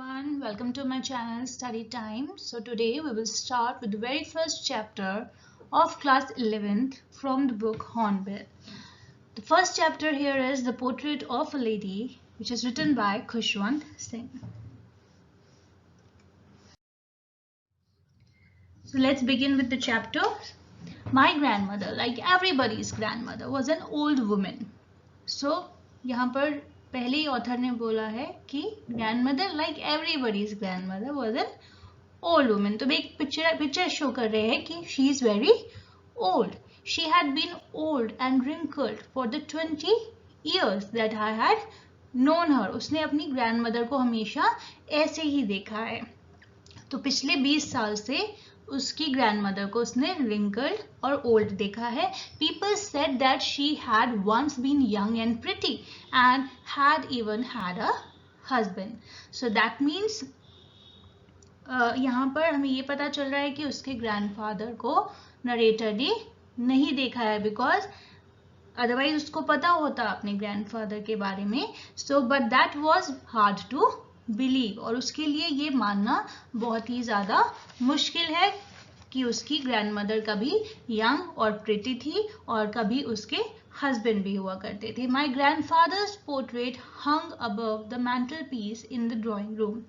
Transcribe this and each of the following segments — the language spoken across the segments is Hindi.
everyone, welcome to my channel Study Time. So today we will start with the very first chapter of class 11th from the book Hornbill. The first chapter here is The Portrait of a Lady, which is written by Khushwant Singh. So let's begin with the chapter. My grandmother, like everybody's grandmother, was an old woman. So यहाँ पर पहले ही ऑथर ने बोला है कि grandmother like everybody's grandmother was an old woman. तो एक पिक्चर शो कर रहे हैं कि she is very old. She had been old and wrinkled for the 20 years that I had known her. उसने अपनी ग्रैंडमदर को हमेशा ऐसे ही देखा है. तो पिछले 20 साल से उसकी ग्रैंडमदर को उसने रिंकल्ड और ओल्ड देखा है. People said that she had once been young and pretty and had even had a husband. So that means यहाँ पर हमें ये पता चल रहा है कि उसके ग्रैंडफादर को नरेटर ने नहीं देखा है, बिकॉज अदरवाइज उसको पता होता अपने ग्रैंडफादर के बारे में. So but that was hard to believe, और उसके लिए ये मानना बहुत ही ज़्यादा मुश्किल है कि उसकी ग्रैंडमदर कभी यंग और प्रिटी थी और कभी उसके हस्बैंड भी हुआ करते थे. My grandfather's portrait hung above the mantel piece in the drawing room.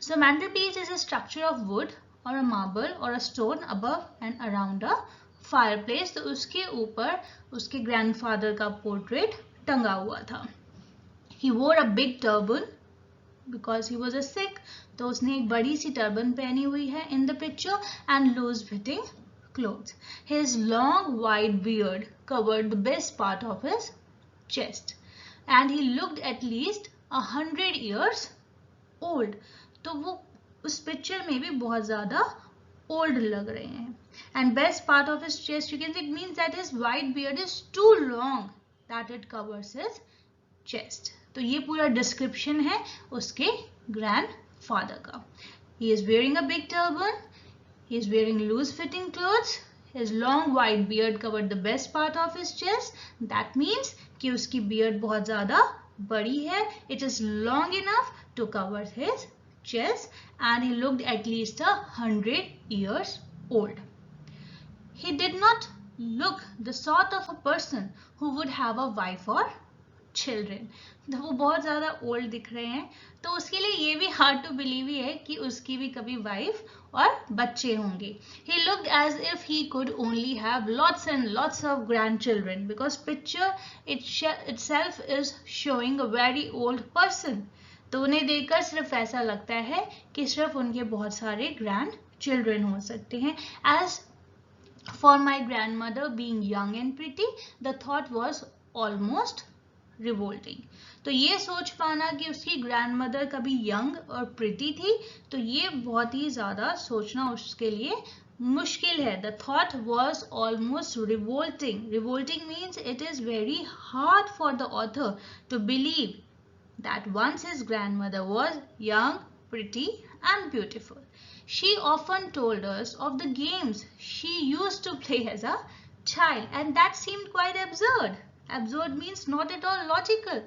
So mantel piece is a structure of wood और अ मार्बल और a stone above and around a fireplace. तो उसके ऊपर उसके ग्रैंडफादर का पोर्ट्रेट टंगा हुआ था. ही वोर अ big turban because he was a Sikh. तो उसने एक बड़ी सी टर्बन पहनी हुई है in the picture and loose fitting clothes. His long white beard covered the best part of his chest and he looked at least 100 years old. तो वो उस पिक्चर में भी बहुत ज़्यादा old लग रहे हैं. And best part of his chest, you can say, it means that his white beard is too long that it covers his chest. तो ये पूरा डिस्क्रिप्शन है उसके ग्रैंडफादर का. He is wearing a big turban, he is wearing loose fitting clothes, his long white beard covered the best part of his chest. That means कि उसकी बियर्ड बहुत ज़्यादा बड़ी है. It is long enough to cover his chest and he looked at least 100 years old. He did not look the sort of a person who would have a wife or children. तो वो बहुत ज़्यादा ओल्ड दिख रहे हैं, तो उसके लिए ये भी हार्ड टू बिलीव ही है कि उसकी भी कभी वाइफ और बच्चे होंगे. He looked as if he could only have lots and lots of grandchildren because picture itself is showing a very old person. तो उन्हें देखकर सिर्फ ऐसा लगता है कि सिर्फ उनके बहुत सारे ग्रैंड चिल्ड्रेन हो सकते हैं. As for my grandmother being young and pretty the thought was almost revolting. तो ये सोच पाना कि उसकी ग्रैंडमदर कभी यंग और प्रिटी थी, तो ये बहुत ही ज़्यादा सोचना उसके लिए मुश्किल है. The thought was almost revolting. Revolting means it is very hard for the author to believe that once his grandmother was young, pretty and beautiful. She often told us of the games she used to play as a child, and that seemed quite absurd. Absurd means not at all logical,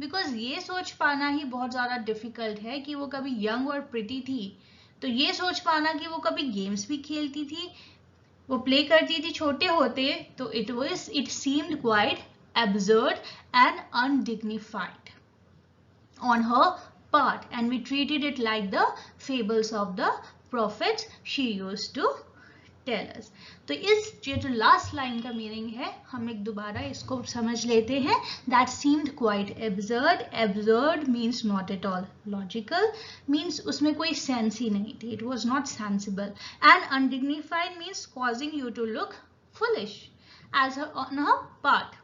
because ये सोच पाना ही बहुत ज़्यादा डिफिकल्ट है कि वो कभी यंग और प्रिटी थी. तो ये सोच पाना कि वो कभी गेम्स भी खेलती थी, वो प्ले करती थी छोटे होते, तो it seemed quite absurd and undignified on her part, and we treated it like the fables of the prophets she used to tell us. तो इस जो लास्ट लाइन का मीनिंग है, हम एक दोबारा इसको समझ लेते हैं. That seemed quite absurd. Absurd means not at all logical, means उसमें कोई सेंस ही नहीं थी. It was not sensible. And undignified means causing you to look foolish as on her part,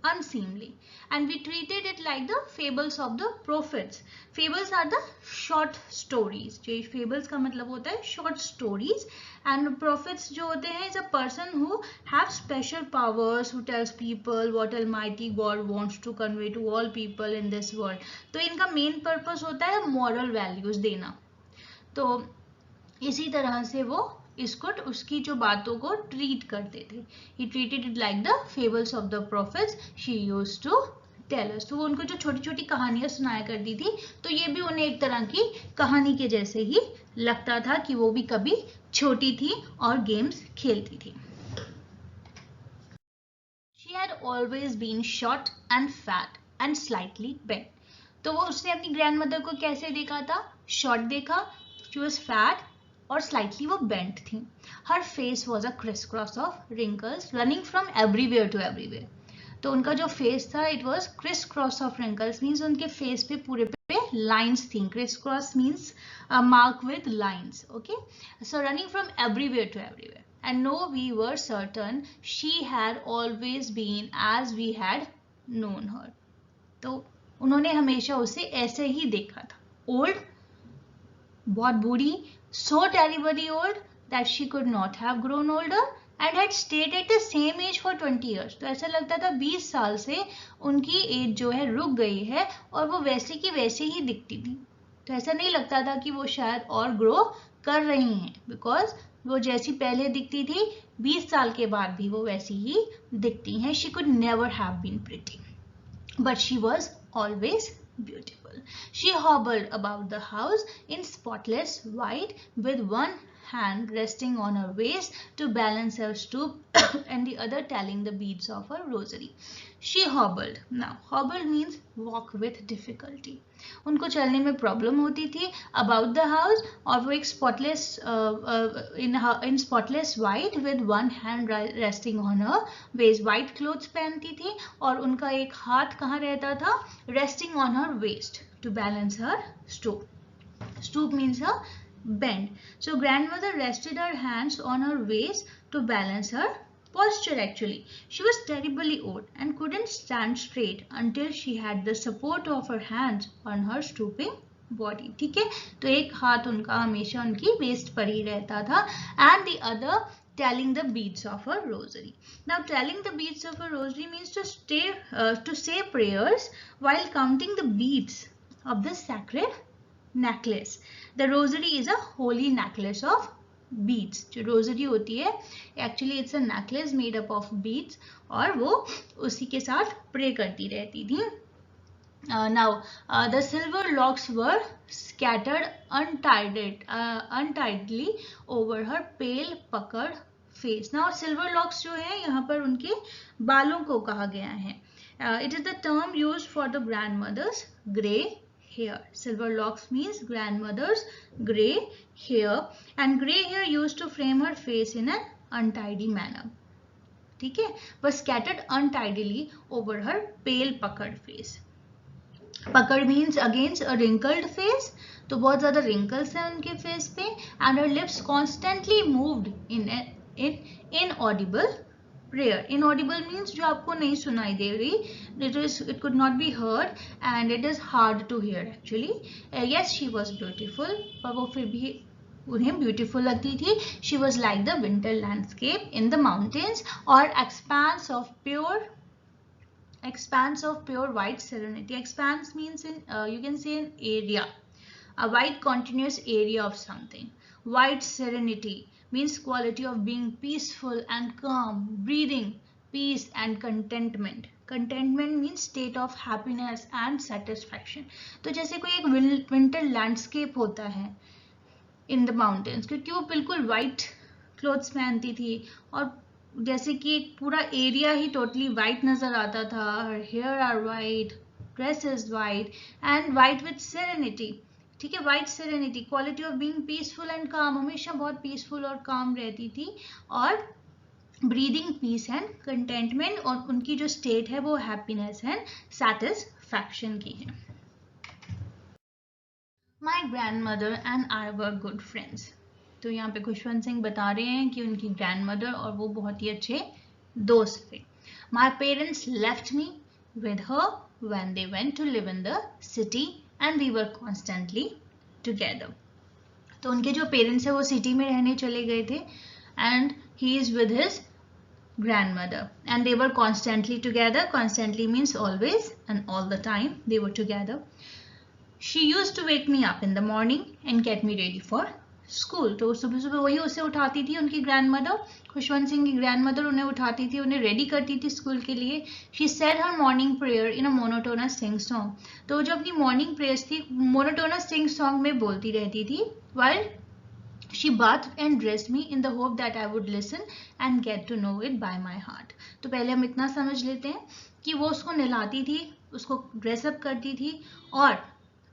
unseemly. And we treated it like the fables of the prophets. Fables are the short stories. जो fables का मतलब होता है short stories, and prophets जो होते हैं is a person who have special powers, who tells people what Almighty God wants to convey to all people in this world. तो इनका main purpose होता है moral values देना. तो इसी तरह से वो इसको उसकी जो बातों को ट्रीट करते थे. He treated it like the fables of the prophets she used to tailors, तो वो उनको जो छोटी छोटी कहानियां सुनाया करती थी, तो ये भी उन्हें एक तरह की कहानी के जैसे ही लगता था कि वो भी कभी छोटी थी और गेम्स खेलती थी. She had always been short and fat and slightly bent. तो वो उसने अपनी ग्रैंडमदर को कैसे देखा था? शॉर्ट देखा, she was fat और slightly वो bent थी. Her face was a crisscross of wrinkles running from everywhere to everywhere. तो उनका जो फेस था, it was crisscross of wrinkles, means उनके फेस पे पूरे पे lines थी. Crisscross means mark with lines. Okay, so running from everywhere to everywhere. And no, we were certain she had always been as we had known her. तो उन्होंने हमेशा उसे ऐसे ही देखा था. Old, बहुत बूढ़ी, so terribly old that she could not have grown older and had stayed at the same age for 20 years. तो ऐसा लगता था 20 साल से उनकी एज जो है रुक गई है और वो वैसे की वैसे ही दिखती थी. तो ऐसा नहीं लगता था कि वो शायद और ग्रो कर रही हैं, बिकॉज वो जैसी पहले दिखती थी 20 साल के बाद भी वो वैसी ही दिखती हैं. She could never have been pretty, but she was always beautiful. She hobbled about the house in spotless white with one hand resting on her waist to balance her stoop and the other telling the beads of her rosary. She hobbled. Now, hobble means walk with difficulty. उनको चलने में प्रॉब्लम होती थी. About the house, और वो एक spotless in spotless white with one hand resting on her waist. White clothes पहनती थी और उनका एक हाथ कहाँ रहता था? Resting on her waist to balance her stoop. Stoop means a bend. So grandmother rested her hands on her waist to balance her posture. Actually, she was terribly old and couldn't stand straight until she had the support of her hands on her stooping body. ठीक है, तो एक हाथ उनका हमेशा उनकी वेस्ट पर ही रहता था, and the other telling the beads of her rosary. Now, telling the beads of her rosary means to say prayers while counting the beads of the sacred necklace. The rosary is a holy necklace of beads. जो rosary होती है, actually it's a necklace made up of beads, और वो उसी के साथ pray करती रहती थी. Now, the silver locks were scattered untidily over her pale puckered face. Now, silver locks जो है यहाँ पर उनके बालों को कहा गया है. It is the term used for the grandmother's grey hair. Silver locks means grandmother's grey hair, and grey hair used to frame her face in an untidy manner. ठीक है, but scattered untidily over her pale puckered face. Pucker means against a wrinkled face, तो बहुत ज़्यादा wrinkles हैं उनके face पे, and her lips constantly moved in inaudible prayer. Inaudible means जो आपको नहीं सुनाई दे रही, it could not be heard and it is hard to hear actually. Yes, she was beautiful, पर वो फिर भी उन्हें beautiful लगती थी. She was like the winter landscape in the mountains or expanse of pure white serenity. Expanse means you can say an area, a wide continuous area of something. White serenity means quality of being peaceful and calm, breathing, peace and contentment. Contentment means state of happiness and satisfaction. तो जैसे कोई एक winter landscape होता है in the mountains, क्योंकि वो बिल्कुल white clothes पहनती थी और जैसे कि एक पूरा एरिया ही टोटली वाइट नजर आता था. Her hair are white, dress is white and white with serenity. ठीक है, white serenity, quality of being peaceful and calm, हमेशा बहुत peaceful और calm रहती थी, और breathing peace and contentment, और उनकी जो state है वो happiness and satisfaction की है. My grandmother and I were good friends. तो यहाँ पे खुशवंत सिंह बता रहे हैं कि उनकी ग्रैंडमदर और वो बहुत ही अच्छे दोस्त थे. My parents left me with her when they went to live in the city and we were constantly together. तो उनके जो पेरेंट्स है वो सिटी में रहने चले गए थे and he is with his grandmother and they were constantly together. Constantly means always and all the time they were together. She used to wake me up in the morning and get me ready for school. तो सुबह सुबह वही उसे उठाती थी, उनकी ग्रैंडमदर, खुशवंत सिंह की ग्रैंडमदर उन्हें उठाती थी, उन्हें रेडी करती थी स्कूल के लिए। She said her morning prayer in a monotonous sing song. तो जो अपनी मॉर्निंग प्रेयर्स थी मोनोटोनस सिंग सॉन्ग में बोलती रहती थी। while she bathed and dressed me in the hope that I would listen and get to know it by my heart। तो पहले हम इतना समझ लेते हैं कि वो उसको नहलाती थी, उसको ड्रेसअप करती थी, और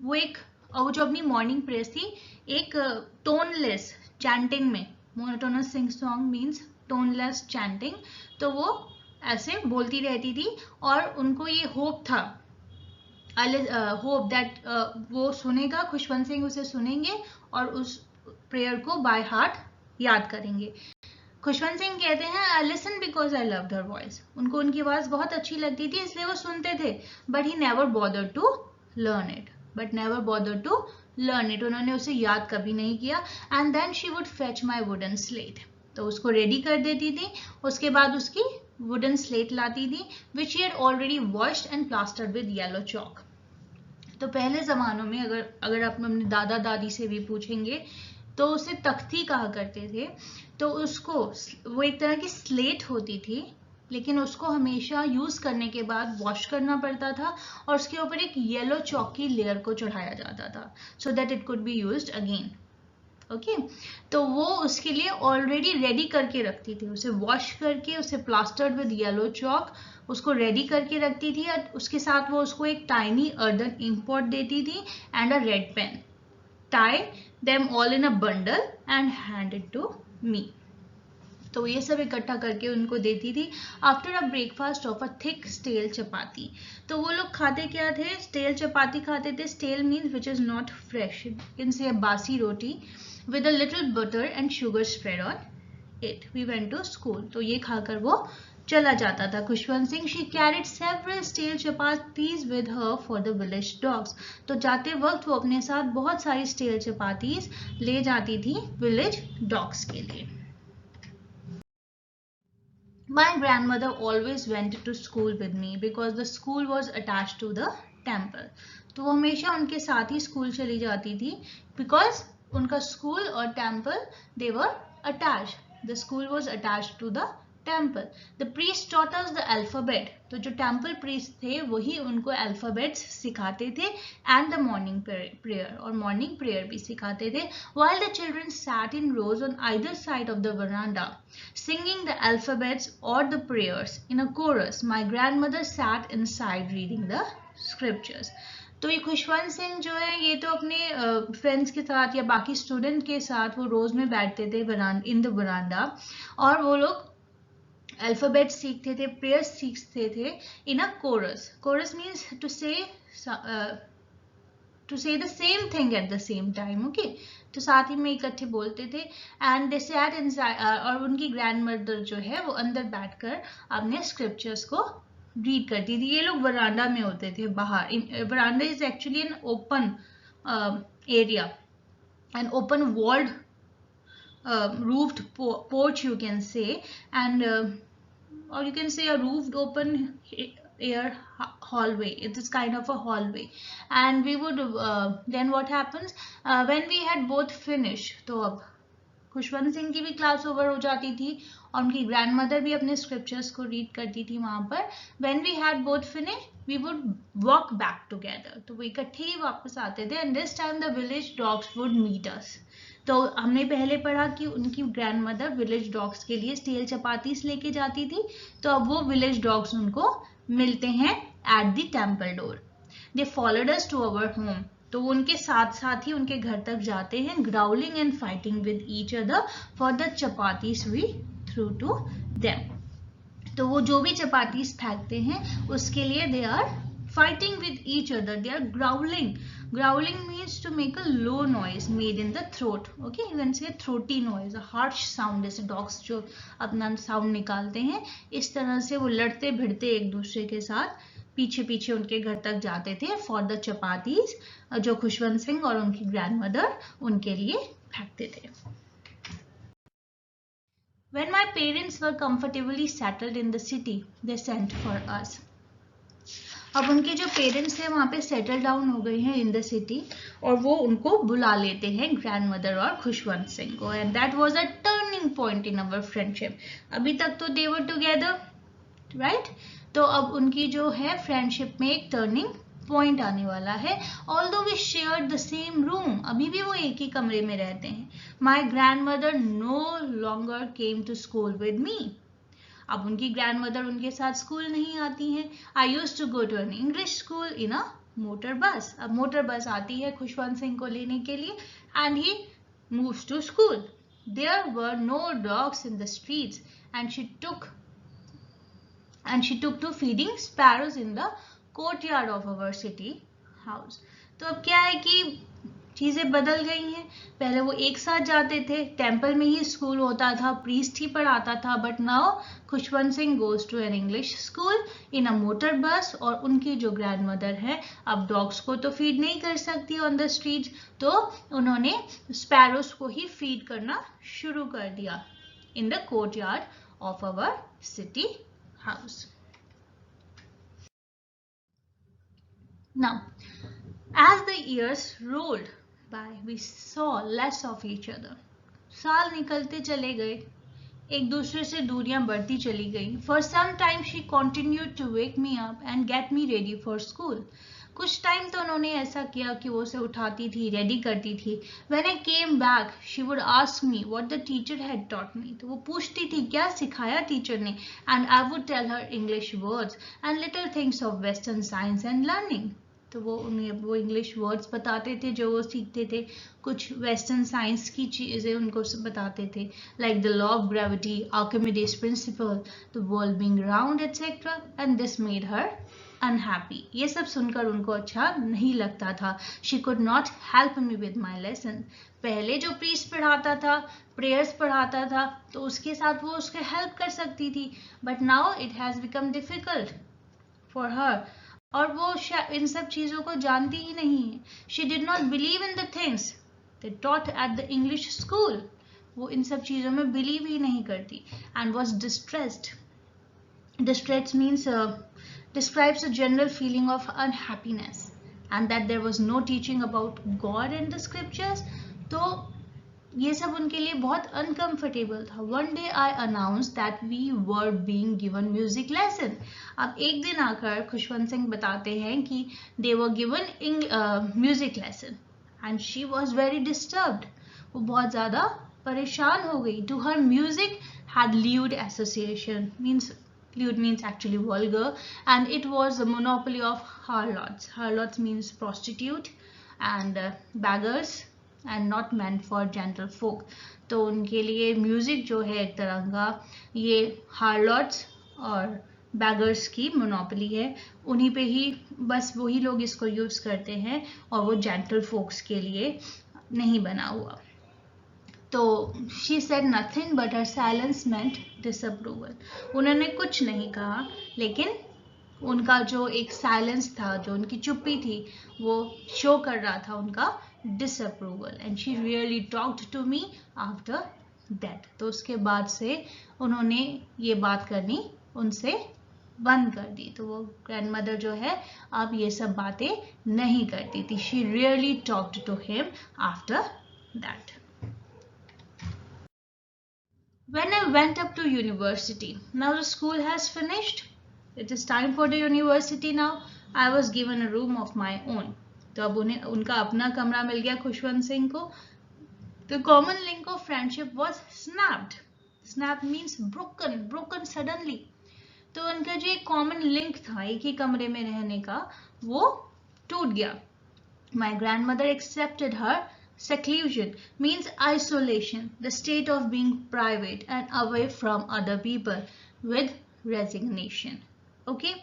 वो जो अपनी मॉर्निंग प्रेयर्स थी एक टोनलेस चैंटिंग में, monotonous sing song means toneless chanting, तो वो ऐसे बोलती रहती थी और उनको ये होप था, होप दैट वो सुनेगा, खुशवंत सिंह उसे सुनेंगे और उस प्रेयर को बाय हार्ट याद करेंगे। खुशवंत सिंह कहते हैं I listen because I loved her voice. उनको उनकी आवाज बहुत अच्छी लगती थी इसलिए वो सुनते थे, but he never bothered to learn it, उन्होंने उसे याद कभी नहीं किया। And then she would fetch my wooden slate. तो उसको रेडी कर देती थी, उसके बाद उसकी वुडन स्लेट लाती थी which he had already washed and plastered with yellow chalk. तो पहले जमानों में अगर आप अपने दादा दादी से भी पूछेंगे तो उसे तख्ती कहा करते थे। तो उसको वो एक तरह की स्लेट होती थी, लेकिन उसको हमेशा यूज करने के बाद वॉश करना पड़ता था और उसके ऊपर एक येलो चॉक की लेयर को चढ़ाया जाता था so that it could be used again. Okay, तो वो उसके लिए ऑलरेडी रेडी करके रखती थी, उसे वॉश करके उसे प्लास्टर्ड विद येलो चॉक उसको रेडी करके रखती थी, और उसके साथ वो उसको एक टाइनी अर्दन इंक पॉट देती थी and a red pen. Tie them all in a bundle and hand it to me. तो ये सब इकट्ठा करके उनको देती थी। After a breakfast of a thick stale chapati. तो वो लोग खाते क्या थे? स्टेल चपाती खाते थे। Stale means which is not fresh, इनसे बासी रोटी with a little butter and sugar spread on it. We went to school. तो ये खाकर वो चला जाता था Khushwant Singh. She carried several stale chapatis with her for the village dogs. तो जाते वक्त वो अपने साथ बहुत सारी stale chapatis ले जाती थी village dogs के लिए। My grandmother always went to school with me because the school was attached to the temple. तो वो हमेशा उनके साथ ही स्कूल चली जाती थी because उनका स्कूल और temple they were attached. The school was attached to the temple. The priest taught us the alphabet. तो जो टेम्पल प्रीस्ट थे वही उनको अल्फाबेट्स सिखाते थे एंड द मॉर्निंग प्रेयर, और मॉर्निंग प्रेयर भी सिखाते थे. While the children sat in rows on either side of the veranda, singing the alphabets or the prayers in a chorus, my grandmother sat inside reading the scriptures. तो ये खुशवंत सिंह जो है ये तो अपने फ्रेंड्स के साथ या बाकी स्टूडेंट के साथ वो रोज में बैठते थे इन द वरांडा, और वो लोग अल्फाबेट सीखते थे, प्रेयर्स सीखते थे इन अ कोरस. कोरस मीन्स टू से the same thing at the same time. Okay, तो साथ ही में इकट्ठे बोलते थे. एंड दे सैट इनसाइड, और उनकी ग्रैंडमदर जो है वो अंदर बैठकर अपने स्क्रिप्चर्स को रीड करती थी. ये लोग वरांडा में होते थे बाहर. Veranda is actually an open area, an open walled roofed porch you can say, and or you can say a roofed open air hallway. It is kind of a hallway, and we would then what happens when we had both finished. तो अब खुशवंत सिंह की भी क्लास ओवर हो जाती थी और उनकी ग्रैंडमदर भी अपने स्क्रिप्चर्स को रीड करती थी वहां पर. When we had both finished, we would walk back together. तो वो इकट्ठे ही वापस आते थे. And this time the village dogs would meet us. तो हमने पहले पढ़ा कि उनकी ग्रैंडमदर विलेज डॉग्स के लिए स्टील चपातीस लेके जाती थी. तो अब वो विलेज डॉग्स उनको मिलते हैं at the temple door. They followed us to our home. तो वो उनके साथ साथ ही उनके घर तक जाते हैं, growling and fighting with each other for the chapatis we threw to them. तो वो जो भी चपातीस फेंकते हैं उसके लिए they are fighting with each other. They are growling. Growling means to make a low noise made in the throat. Okay, you can say throaty noise, a harsh sound. जैसे dogs जो अपना sound निकालते हैं, इस तरह से वो लड़ते भिड़ते एक दूसरे के साथ पीछे पीछे उनके घर तक जाते थे for the chapatis, जो खुशवंत सिंह और उनकी grandmother उनके लिए फेंकते थे. When my parents were comfortably settled in the city, they sent for us. अब उनके जो पेरेंट्स थे वहाँ पे सेटल डाउन हो गए हैं इन द सिटी, और वो उनको बुला लेते हैं ग्रैंड मदर और खुशवंत सिंह को, and that was a turning point in our friendship. अभी तक तो दे वर टुगेदर, राइट? तो अब उनकी जो है फ्रेंडशिप में एक टर्निंग पॉइंट आने वाला है। Although we share the same room, अभी भी वो एक ही कमरे में रहते हैं। My grandmother no longer came to school with me, अब उनकी ग्रैंड मदर उनके साथ स्कूल नहीं आती हैं। I used to go to an English school in a motor bus, अब मोटर बस आती है खुशवंत सिंह को लेने के लिए, and he moves to school. There were no dogs in the streets and she took to feeding sparrows in the courtyard of our city house। तो अब क्या है कि चीजें बदल गई हैं। पहले वो एक साथ जाते थे, टेम्पल में ही स्कूल होता था, प्रीस्ट ही पढ़ाता था, but now Khushwant Singh goes to an English school in a motor bus. और उनकी जो ग्रैंड मदर है अब डॉग्स को तो फीड नहीं कर सकती ऑन द स्ट्रीट, तो उन्होंने स्पैरोज को ही फीड करना शुरू कर दिया in the courtyard of our city house। Now, as the years rolled by, we saw less of each other। साल निकलते चले गए, एक दूसरे से दूरियां बढ़ती चली गई। For some time she continued to wake me up and get me ready for school। कुछ टाइम तो उन्होंने ऐसा किया कि वो उसे उठाती थी, रेडी करती थी। When I came back, she would ask me what the teacher had taught me। तो वो पूछती थी क्या सिखाया टीचर ने, and I would tell her English words and little things of Western science and learning। तो वो उन्हें वो इंग्लिश वर्ड्स बताते थे जो वो सीखते थे, कुछ वेस्टर्न साइंस की चीज़ें उनको बताते थे, like the law of gravity, Archimedes principal, the world being round etcetera, and this made her unhappy. ये सब सुनकर उनको अच्छा नहीं लगता था। She could not help me with my lesson. पहले जो प्रीस्ट पढ़ाता था, प्रेयर्स पढ़ाता था, तो उसके साथ वो उसके हेल्प कर सकती थी, but now it has become difficult for her. और वो इन सब चीज़ों को जानती ही नहीं है। She did not believe in the things they taught at the English school. वो इन सब चीज़ों में बिलीव ही नहीं करती, and was distressed. Distress means describes a general feeling of unhappiness, and that there was no teaching about God in the scriptures। तो ये सब उनके लिए बहुत uncomfortable था। One day I announced that we were being given music lesson। अब एक दिन आकर खुशवंत सिंह बताते हैं कि they were given music lesson, and she was very disturbed। वो बहुत ज़्यादा परेशान हो गई। To her music had lewd association, lewd means actually vulgar, and it was a monopoly of harlots। Harlots means prostitute and beggars and not meant for gentle folk। तो उनके लिए म्यूजिक जो है एक तरह का ये हार्लॉट्स और बैगर्स की मोनोपोली है, उन्हीं पे ही बस वही लोग इसको यूज करते हैं, और वो जेंटल फोक्स के लिए नहीं बना हुआ। तो she said nothing but her silence meant disapproval. उन्होंने कुछ नहीं कहा, लेकिन उनका जो एक साइलेंस था, जो उनकी चुप्पी थी, वो शो कर रहा था उनका disapproval. And she really talked to me after that. तो उसके बाद से उन्होंने ये बात करनी उनसे बंद कर दी। तो वो ग्रैंड मदर जो है अब ये सब बातें नहीं करती थी। She really talked to him after that. When I went up to university, now the school has finished, it is time for the university now, I was given a room of my own। तो अब उन्हें उनका अपना कमरा मिल गया खुशवंत सिंह को। The common link of friendship was snapped। Snap means broken suddenly। तो उनका जो एक कॉमन लिंक था एक ही कमरे में रहने का, वो टूट गया। My grandmother accepted her seclusion means isolation, the state of being private and away from other people, with resignation। Okay,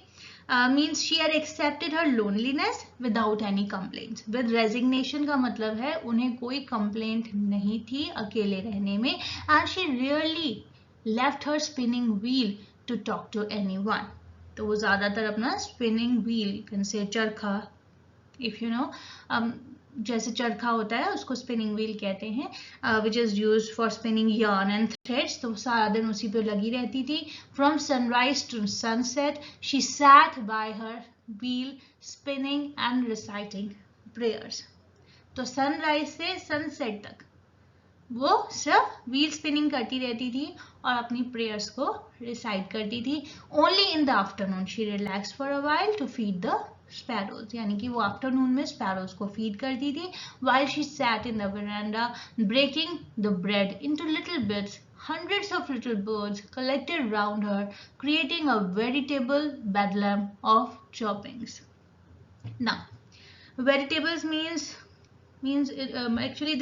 means she had accepted her loneliness without any complaints। With resignation का मतलब है उन्हें कोई complaint नहीं थी अकेले रहने में, and she rarely left her spinning wheel to talk to anyone। तो वो ज़्यादातर अपना spinning wheel, you can say चरखा, if you know, जैसे चरखा होता है उसको स्पिनिंग व्हील कहते हैं, which is used for spinning yarn and threads. तो सारा दिन उसी पे लगी रहती थी। From sunrise to sunset she sat by her wheel spinning and reciting prayers. तो सनराइज से सनसेट तक वो सिर्फ व्हील स्पिनिंग करती रहती थी और अपनी प्रेयर्स को रिसाइट करती थी. Only in the afternoon she relax for a while to feed the sparrows, यानी कि वो आफ्टरनून में स्पैरोज को फीड करती थी. While she sat in the veranda breaking the bread into little bits, hundreds of little birds collected round her, creating a veritable bedlam of choppings. Now, vegetables means it, actually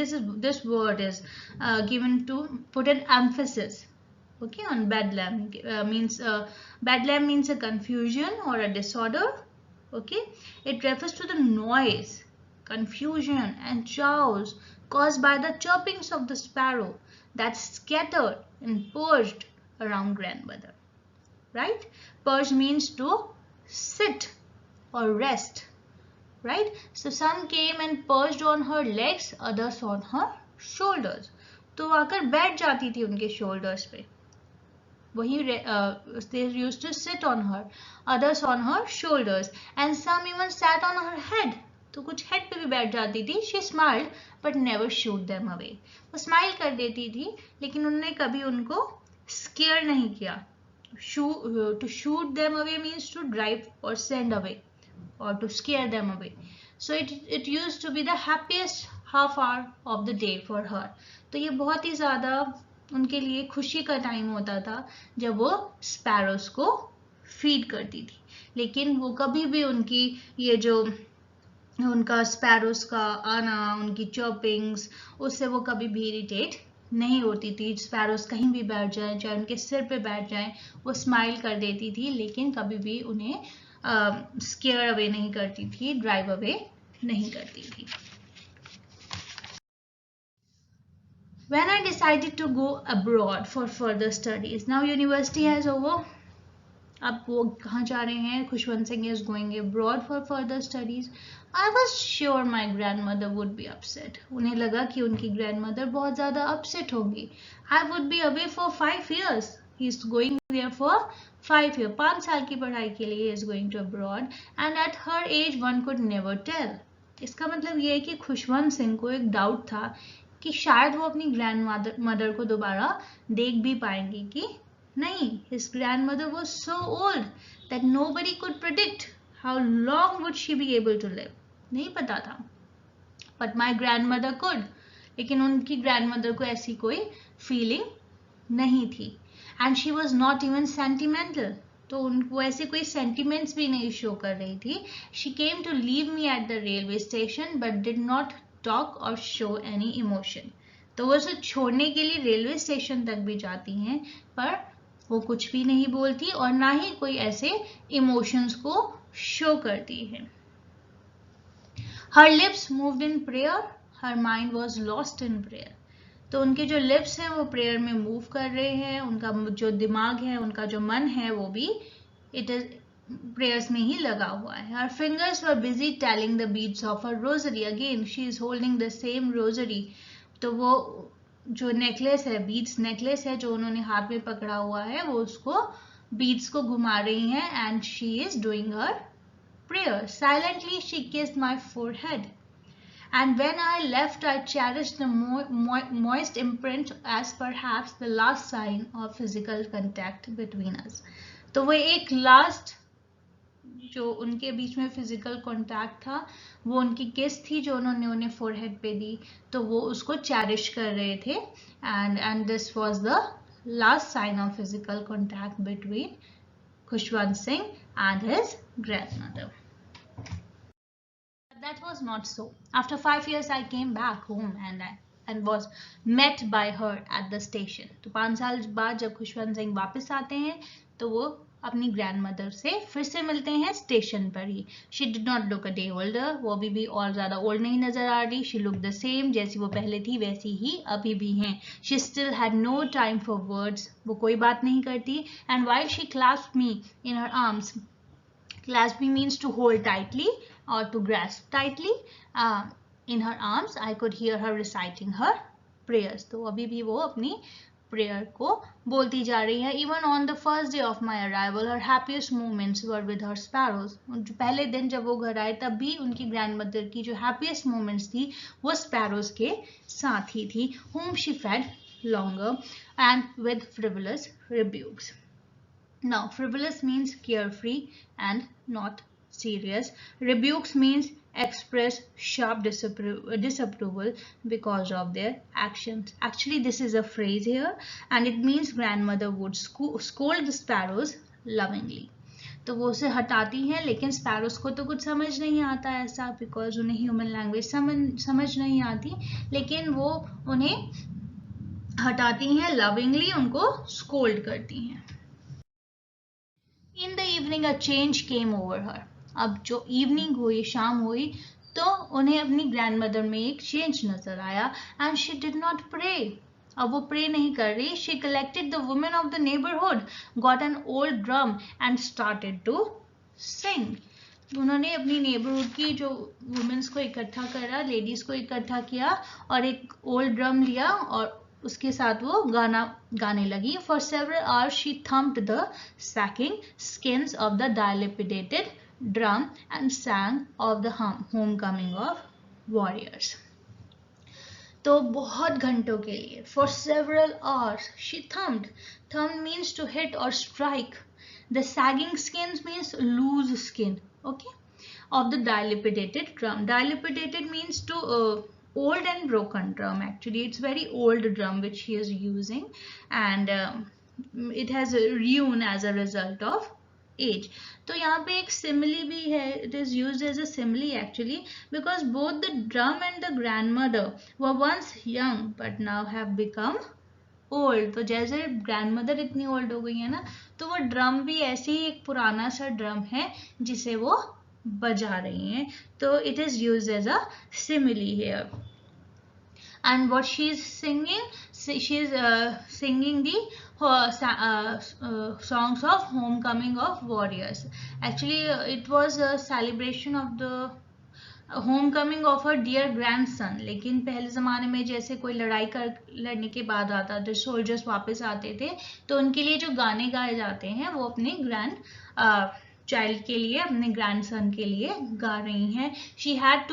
this word is given to put an emphasis, okay, on bedlam. Bedlam means a confusion or a disorder, okay. It refers to the noise, confusion and chaos caused by the chirpings of the sparrow that scattered and perched around grandmother, right? Perch means to sit or rest, right? So some came and perched on her legs, others on her shoulders. तो आकर बैठ जाती थी उनके shoulders पे. वही they used to sit on her, others on her shoulders, and some even sat on her head. तो कुछ हेड पे भी बैठ जाती थी. She smiled but never shooed them away. वो स्माइल कर देती थी लेकिन उन्होंने कभी उनको स्केयर नहीं किया. To shoot them away means to drive or send away or to scare them away. So it used to be the happiest half hour of the day for her. तो ये बहुत ही ज़्यादा उनके लिए खुशी का टाइम होता था जब वो स्पैरोज को फीड करती थी. लेकिन वो कभी भी उनकी ये जो उनका स्पैरोज का आना, उनकी चॉपिंग्स, उससे वो कभी भी इरिटेट नहीं होती थी. स्पैरोज कहीं भी बैठ जाए, चाहे उनके सिर पे बैठ जाए, वो स्माइल कर देती थी लेकिन कभी भी उन्हें स्केयर अवे नहीं करती थी, ड्राइव अवे नहीं करती थी. When I decided to go abroad for further studies, now university has over. अब वो कहाँ जा रहे हैं? Khushwant Singh is going abroad for further studies. I was sure my grandmother would be upset. उन्हें लगा कि उनकी grandmother बहुत ज़्यादा upset होंगी. I would be away for 5 years. He is going there for 5 years. 5 साल की पढ़ाई के लिए he is going to abroad. And at her age one could never tell. इसका मतलब ये है कि खुशवंत सिंह को एक डाउट था कि शायद वो अपनी ग्रैंडमदर को दोबारा देख भी पाएंगी कि नहीं. His grandmother was so old that nobody could predict how long would she be able to live. नहीं पता था. But my grandmother could. लेकिन उनकी ग्रैंडमदर को ऐसी कोई फीलिंग नहीं थी. And she was not even sentimental. तो उनको ऐसे कोई sentiments भी नहीं शो कर रही थी. She came to leave me at the railway station but did not talk or show any emotion. तो वो उसे छोड़ने के लिए रेलवे स्टेशन तक भी जाती हैं पर वो कुछ भी नहीं बोलती और ना ही कोई ऐसे इमोशंस को शो करती है. Her lips moved in prayer, her mind was lost in prayer. तो उनके जो लिप्स हैं वो प्रेयर में मूव कर रहे हैं, उनका जो दिमाग है, उनका जो मन है वो भी इट इज प्रेयर्स में ही लगा हुआ है. Her fingers were busy tallying the beads of her rosary. Again she is holding the same rosary. तो वो जो नेकलेस है, बीड्स नेकलेस है जो उन्होंने हाथ में पकड़ा हुआ है, वो उसको बीड्स को घुमा रही हैं and she is doing her prayer. Silently she kissed my forehead. And when I left, I cherished the moist imprint as perhaps the last sign of physical contact between us. तो वो एक लास्ट जो उनके बीच में फिजिकल कांटेक्ट था वो उनकी किस थी जो उन्होंने उन्हें फोरहेड पे दी. तो वो उसको चेरिश कर रहे थे and this was the last sign of physical contact between Khushwant Singh and his grandmother. That was not so. After 5 years, I came back home and was met by her at the station. तो 5 साल बाद जब खुशवंत सिंह वापस आते हैं तो वो अपनी ग्रैंडमदर से फिर से मिलते हैं स्टेशन पर ही. She did not look a day older. वो अभी भी और ज़्यादा ओल्ड नहीं नजर आ रही. She looked the same. जैसी वो पहले थी वैसी ही अभी भी हैं. She still had no time for words. वो कोई बात नहीं करती. And while she clasped me in her arms, clasp me means to hold tightly or to grasp tightly. In her arms, I could hear her reciting her prayers. तो अभी भी वो अपनी प्रेयर को बोलती जा रही है. Even on the first day of my arrival her happiest moments were with her sparrows. जो पहले दिन जब वो घर आए तब भी उनकी ग्रैंडमदर की जो हैप्पीएस्ट मोमेंट्स थी वो स्पैरोज के साथ ही थी. whom she fed longer and with frivolous rebukes. Now frivolous means carefree and not serious. Rebukes means express sharp disapproval because of their actions. Actually this is a phrase here and it means grandmother would scold the sparrows lovingly. तो वो उसे हटाती हैं लेकिन स्पैरोस को तो कुछ समझ नहीं आता ऐसा, बिकॉज उन्हें ह्यूमन लैंग्वेज समझ नहीं आती, लेकिन वो उन्हें हटाती हैं, लविंगली उनको स्कोल्ड करती हैं. In the evening a change came over her. अब जो इवनिंग हुई, शाम हुई, तो उन्हें अपनी ग्रैंडमदर में एक चेंज नजर आया. And she did not pray. अब वो प्रे नहीं कर रही. She collected the women of the neighbourhood, got an old drum and started to sing. उन्होंने अपनी नेबरहुड की जो वुमेन्स को इकट्ठा करा, लेडीज को इकट्ठा किया और एक ओल्ड ड्रम लिया और उसके साथ वो गाना गाने लगी. For several hours she thumped the sacking skins of the dilapidated drum and sang of the home coming of warriors. तो बहुत घंटों के लिए, for several hours, she thumped means to hit और strike. The sagging skins means loose skin, okay, of the dilapidated drum. Dilapidated means to old and broken drum. Actually it's very old drum which he is using and it has ruined as a result of age. तो यहाँ पे एक simile भी है. It is used as a simile actually because both the drum and the grandmother were once young but now have become old. तो जैसे ग्रैंडमदर इतनी ओल्ड हो गई है ना, तो वो ड्रम भी ऐसे ही एक पुराना सा ड्रम है जिसे वो बजा रही हैं. तो it is used as a simile here. And what she is singing, she is singing the songs of homecoming of warriors. Actually it was a celebration of the homecoming of her dear grandson. लेकिन पहले ज़माने में जैसे कोई लड़ने के बाद आता था, सोल्जर्स वापस आते थे, तो उनके लिए जो गाने गाए जाते हैं वो अपने चाइल्ड के लिए, अपने ग्रैंडसन के लिए गा रही हैं. We had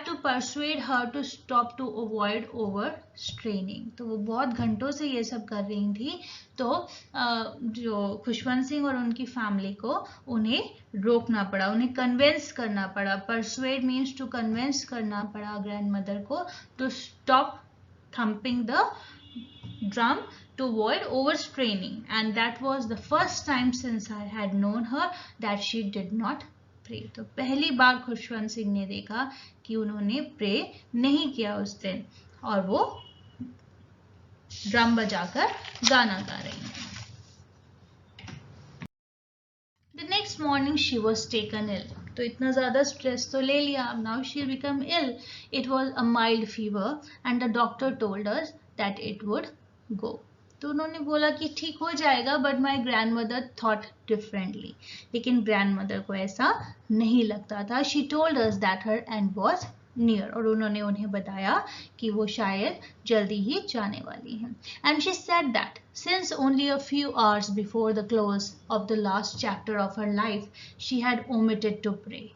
to persuade her to stop to avoid over straining. तो वो बहुत घंटों से ये सब कर रही थी. तो जो खुशवंत सिंह और उनकी फैमिली को उन्हें रोकना पड़ा, उन्हें कन्विंस करना पड़ा. परसुएड मीन्स टू कन्विंस करना पड़ा ग्रैंडमदर को to stop thumping the drum to avoid overstraining, and that was the first time since I had known her that she did not pray. तो पहली बार खुशवंत सिंह ने देखा कि उन्होंने प्रे नहीं किया उस दिन और वो ड्रम बजाकर गाना गा रही हैं. The next morning she was taken ill. तो इतना ज़्यादा स्ट्रेस तो ले लिया. Now she became ill. It was a mild fever and the doctor told us that it would go. तो उन्होंने बोला कि ठीक हो जाएगा, but my grandmother thought differently. लेकिन ग्रैंडमदर को ऐसा नहीं लगता था. She told us that her and was near. और उन्होंने उन्हें बताया कि वो शायद जल्दी ही जाने वाली हैं. And she said that since only a few hours before the close of the last chapter of her life she had omitted to pray.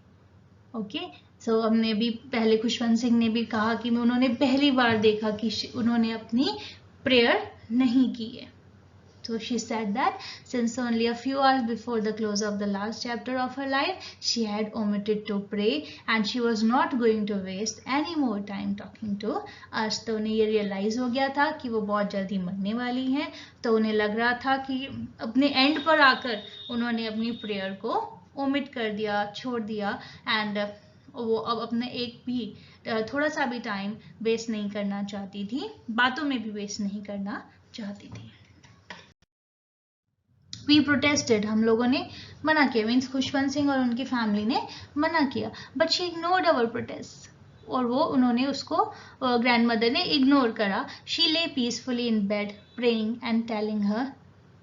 Okay, so हमने भी पहले खुशवंत सिंह ने भी कहा कि उन्होंने पहली बार देखा कि उन्होंने अपनी प्रेयर नहीं की है. So she said that since only a few hours before the close of the last chapter of her life, she had omitted to pray and she was not going to waste any more time talking to us. तो उन्हें ये realize हो गया था कि वो बहुत जल्दी मरने वाली हैं. तो उन्हें लग रहा था कि अपने end पर आकर उन्होंने अपनी prayer को omit कर दिया, छोड़ दिया, and वो अब अपने एक भी थोड़ा सा भी टाइम वेस्ट नहीं करना चाहती थी, बातों में भी वेस्ट नहीं करना चाहती थी. वी प्रोटेस्टेड, हम लोगों ने मना किया, मीन्स खुशवंत सिंह और उनकी फैमिली ने मना किया. But she ignored our protest. और वो उन्होंने उसको ग्रैंडमदर ने इग्नोर करा. She lay peacefully in bed praying and telling her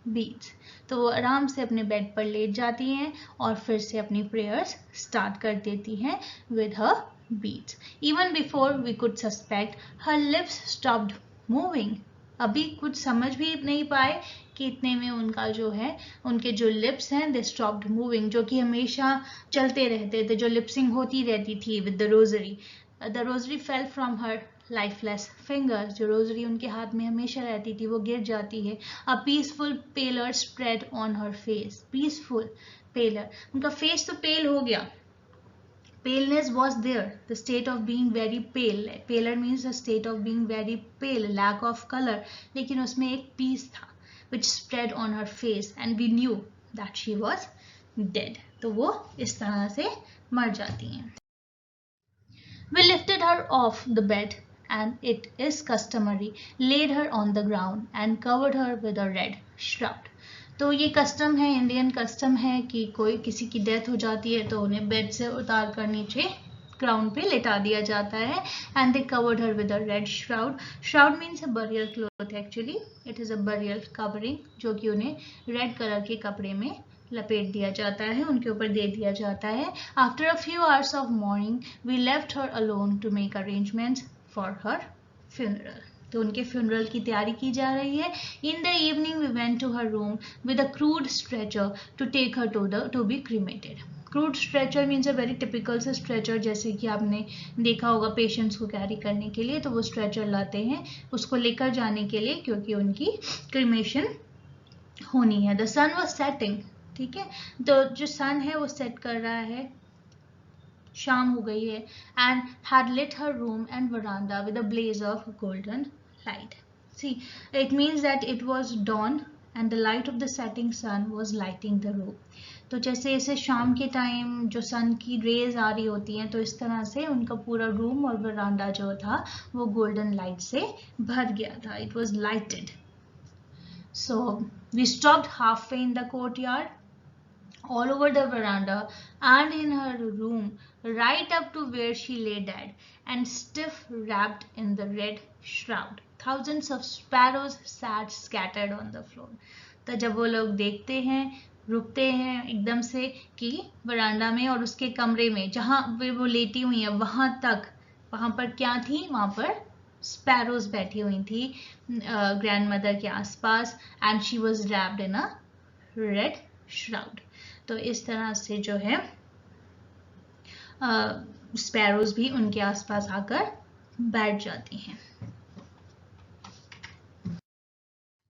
beads. तो वो आराम से अपने बेड पर लेट जाती हैं और फिर से अपनी प्रेयर्स स्टार्ट कर देती हैं with her beats. Even before we could suspect, her lips stopped moving. अभी कुछ समझ भी नहीं पाए कि इतने में उनका जो है, उनके जो लिप्स हैं दे स्टॉप्ड मूविंग, जो कि हमेशा चलते रहते थे, जो लिपसिंग होती रहती थी with the rosary. The rosary fell from her lifeless fingers, जो रोजरी उनके हाथ में हमेशा रहती थी वो गिर जाती है। A peaceful pallor spread on her face, peaceful pallor, उनका फेस तो पेल हो गया, paleness was there, the state of being very pale, paler means the state of being very pale, lack of color, लेकिन उसमें एक peace था which spread on her face and we knew that she was dead, तो वो इस तरह से मर जाती हैं। We lifted her off the bed and it is customary laid her on the ground and covered her with a red shroud। तो ये कस्टम है, इंडियन कस्टम है कि कोई किसी की डेथ हो जाती है तो उन्हें बेड से उतार कर नीचे ग्राउंड पे लेटा दिया जाता है। And they covered her with a red shroud, shroud means a burial cloth, actually it is a burial covering, जो कि उन्हें रेड कलर के कपड़े में लपेट दिया जाता है, उनके ऊपर दे दिया जाता है। After a few hours of morning we left her alone to make arrangements for her funeral, तो उनके फ्यूनरल की तैयारी की जा रही है। In the evening we went to her room with a crude stretcher to take her to be cremated. Crude stretcher means a very typical से स्ट्रेचर, जैसे कि आपने देखा होगा पेशेंट्स को कैरी करने के लिए, तो वो स्ट्रेचर लाते हैं उसको लेकर जाने के लिए, क्योंकि उनकी क्रीमेशन होनी है। द सन वॉज सेटिंग, ठीक है, तो जो सन है वो सेट कर रहा है, शाम हो गई है। And had lit her room and veranda with a blaze of golden light. See, it means that it was dawn and the light of the setting sun was lighting the room. तो जैसे ऐसे शाम के टाइम जो सन की रेज आ रही होती हैं, तो इस तरह से उनका पूरा रूम और वरांडा जो था वो गोल्डन लाइट से भर गया था, it was lighted. So we stopped halfway in the courtyard, all over the veranda and in her room, right up to where she lay dead and stiff wrapped in the red shroud. Thousands of sparrows sat scattered on the floor. तो जब वो लोग देखते हैं, रुकते हैं एकदम से कि वरांडा में और उसके कमरे में जहां वो लेटी हुई है वहां पर क्या थी, वहां पर स्पैरोज बैठी हुई थी ग्रैंडमदर के आसपास, and she was wrapped in a red shroud. तो इस तरह से जो है स्पैरोज भी उनके आसपास आकर बैठ जाती हैं।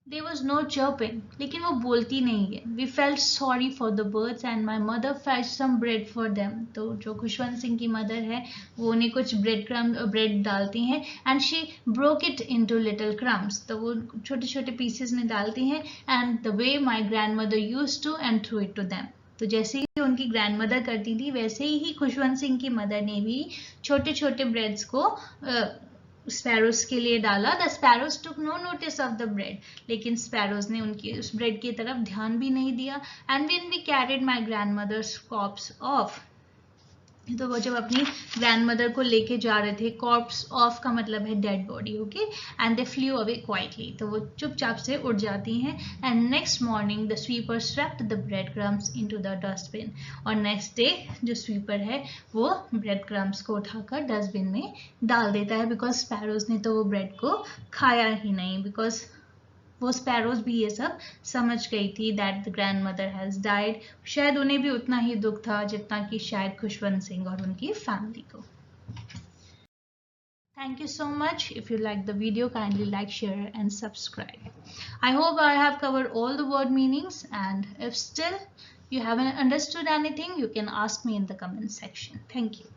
There was no chirping, लेकिन वो बोलती नहीं है। We felt sorry for the birds and my mother fetched some bread for them. तो जो खुशवंत सिंह की मदर है वो उन्हें कुछ ब्रेड डालती हैं, and she broke it into little crumbs. तो वो छोटे छोटे पीसेस में डालती हैं, and the way my grandmother used to and threw it to them. तो जैसे ही उनकी ग्रैंडमदर करती थी वैसे ही खुशवंत सिंह की मदर ने भी छोटे छोटे ब्रेड्स को स्पैरोज के लिए डाला। The sparrows took no notice of the bread, लेकिन स्पैरोज ने उनकी उस ब्रेड की तरफ ध्यान भी नहीं दिया। And when we carried my grandmother's corpse off, तो वो जब अपनी ग्रैंडमदर को लेके जा रहे थे, कॉर्प्स ऑफ का मतलब है dead body, okay, and they flu away quietly, तो वो चुपचाप से उड़ जाती हैं। And next morning the sweeper swept the bread crumbs into the dustbin, और नेक्स्ट डे जो स्वीपर है वो ब्रेड क्रम्स को उठाकर डस्टबिन में डाल देता है, बिकॉज स्पैरोज ने तो वो ब्रेड को खाया ही नहीं, बिकॉज वो स्पैरोज भी ये सब समझ गई थी that the grandmother has died. शायद उन्हें भी उतना ही दुख था जितना कि शायद खुशवंत सिंह और उनकी फैमिली को। Thank you so much. If you like the video, kindly like, share and subscribe. I hope I have covered all the word meanings, and if still you haven't understood anything, you can ask me in the comment section. Thank you.